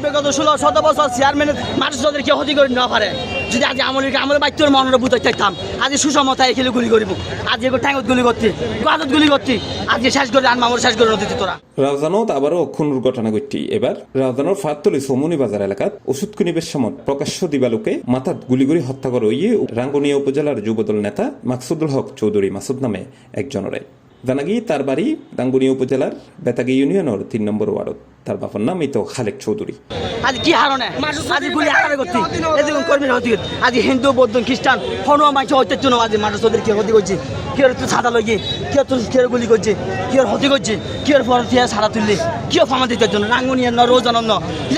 বিগত 16-17 বছর চেয়ারম্যানের মানুষদের কেউ ক্ষতি করে না পারে যদি আজ আমলের বাচ্চার মনের বুঝতে থাকতাম আজ সুসমতায় খেলে গুলি করিব আজ এগুলো ট্যাঙ্গত গুলি করতে গাদত গুলি করতে আজ শেষ করে আন মামুর শেষ করে নদীতে তোরা রাউজানত আবারও খুনের ঘটনা ঘটটি এবার রাউজানোর ফাততলি সোমনি বাজার এলাকাত ওষুধ কিনিবের সময় প্রকাশ্য দিবালোকে মাথাত গুলি করে হত্যা করে ইয়ে রাঙ্গুনিয়া উপজেলার যুবদল নেতা মাকসুদুল হক চৌধুরী মাসুদ নামে একজনরে জানা গিয়ে তার বাড়ি রাঙ্গুনিয়া উপজেলার বেতাগি ইউনিয়নের 3 নম্বর ওয়ার্ডত তার বাবার নাম তো খালেক চৌধুরী আজ কি হারণে আজ গুলি আকারে করতে এদিকে কর্মীর হতে আজ হিন্দু বৌদ্ধ খ্রিস্টান হনুয়া মাইছে হইতেছ না আজ মানুষদের কি ক্ষতি করছে কি তো ছাতা লইয়ে কি তো গুলি করছে কি ক্ষতি করছে কি ফল দিয়ে ছাড়া তুললে কি ফামা দিতে জন্য রাঙ্গুনিয়া ন রোজানন্দ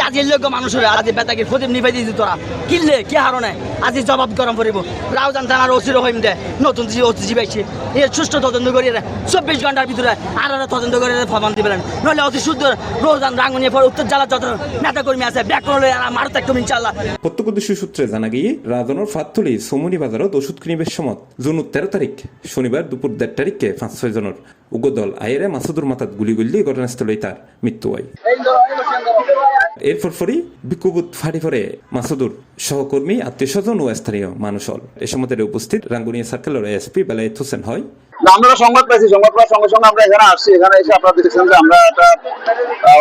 আজ এই লোক মানুষের আজ বেতাগির প্রদীপ নিভাই দিয়েছি তোরা কিনলে কি হারণে আজ জবাব গরম করিব রাউজান থানার ওসির হইম দে নতুন ওসি পাইছে এর সুষ্ঠু তদন্ত করিয়ে 24 ঘন্টার ভিতরে আর তদন্ত করে ফামান দিবেন নইলে অতি শুদ্ধ রোজান রাঙ্গুনিয়া পর উত্তর জেলা যত নেতা কর্মী আছে ব্যাক করলে মারতে একদম ইনশাআল্লাহ। প্রত্যক্ষদর্শী সূত্রে জানা গিয়ে রাজনের ফাততলি সোমনি বাজারত ওষুধ কিনিবের সময় জুন 13 তারিখ শনিবার দুপুর 1:30 তারিখে 5-6 জনের উগ্রদল আইরে মাসুদুর মাথাত গুলি গুলি ঘটনাস্থলে তার মৃত্যু হয়। এরপর ফরি বিক্ষোভত ফাড়ি ফরে মাসুদুর সহকর্মী আত্মীয় স্বজন ও স্থানীয় মানুষ হল এ সময় উপস্থিত রাঙ্গুনিয়া সার্কেলের এসপি বেলায়েত হোসেন হয়। আমরা সংবাদ পাইছি, সংবাদ পাওয়ার সঙ্গে সঙ্গে আমরা এখানে আসছি, এখানে এসে আপনারা দেখেছেন যে আমরা একটা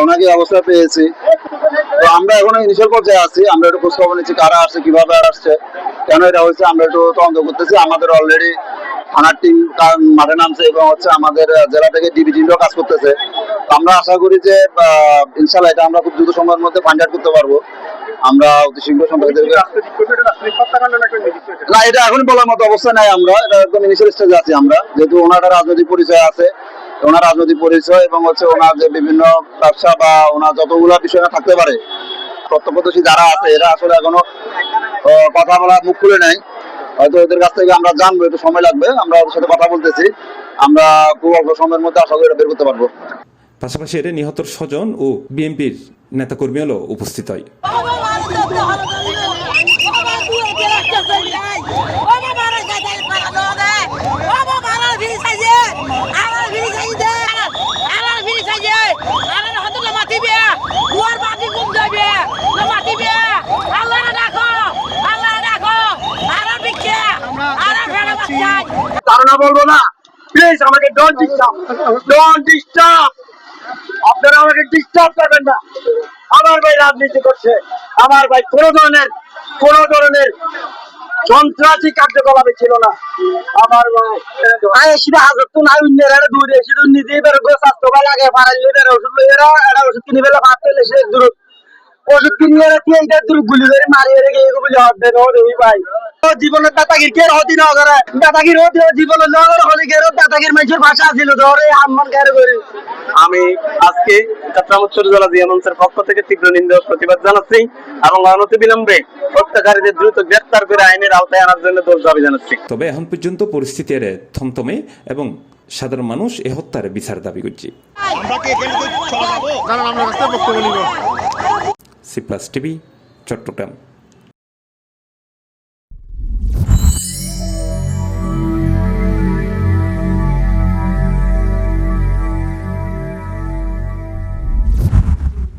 ওনাকে অবস্থা পেয়েছি। তো আমরা এখন ইনিশিয়াল পর্যায়ে আছি, আমরা একটু খোঁজ খবর নিচ্ছি কারা আসছে, কিভাবে আসছে, কেন এটা হয়েছে আমরা একটু তদন্ত করতেছি। আমাদের অলরেডি থানার টিম মাঠে নামছে এবং আমাদের জেলা থেকে ডিবি টিমও কাজ করতেছে। আমরা আশা করি যে ইনশাআল্লাহ এটা আমরা খুব দ্রুত সময়ের মধ্যে ফাইন্ড আউট করতে পারবো। আমরা অতি শীঘ্র না, এটা এখন বলার মতো অবস্থা নাই, আমরা এটা একদম ইনিশিয়াল স্টেজে আছি আমরা, যেহেতু ওনার রাজনৈতিক পরিচয় আছে, ওনার রাজনৈতিক পরিচয় এবং ওনার যে বিভিন্ন ব্যবসা বা ওনার যতগুলো বিষয় থাকতে পারে প্রত্যক্ষদর্শী যারা আছে এরা আসলে এখনো কথা বলা মুখ খুলে নাই। হয়তো ওদের কাছ থেকে আমরা জানবো, একটু সময় লাগবে, আমরা ওদের সাথে কথা বলতেছি, আমরা খুব অল্প সময়ের মধ্যে আশা করি এটা বের করতে পারবো। পাশাপাশি এর নিহতর স্বজন ও বিএনপির নেতাকর্মী হলো উপস্থিত হয়। ধারণা বলবো না, প্লিজ আমাকে ডোন্ট ডিস্টার্ব, আপনারা আমাকে ডিস্টার্ব করবেন না। আমার ভাই রাজনীতি করছে, আমার ভাই কোন ধরনের সন্ত্রাসী কার্যকলাপে ছিল না। আমার ভাই হাজার তো নাই দূরে এসে নিজে স্বাস্থ্য ভালো লাগে ওষুধ ওষুধ কিনে ফেলে ভাত পেলে সে দূর ওষুধ কিনে এইটা দূর গুলি করে মারিয়ে রেখে ভাই জীবনের দাতাগির কে হতি না করে দাতাগির হতি জীবনের নগর হলি কে দাতাগির মানুষের ভাষা ছিল ধরে আম্মান কেড়ে করে। আমি আজকে চট্টগ্রাম উত্তর জেলা জিয়া মঞ্চের পক্ষ থেকে তীব্র নিন্দা ও প্রতিবাদ জানাচ্ছি এবং অনতিবিলম্বে হত্যাকারীদের দ্রুত গ্রেফতার করে আইনের আওতায় আনার জন্য দাবি জানাচ্ছি। তবে এখন পর্যন্ত পরিস্থিতি থমথমে এবং সাধারণ মানুষ এ হত্যার বিচার দাবি করছে। C+ TV Chittagong.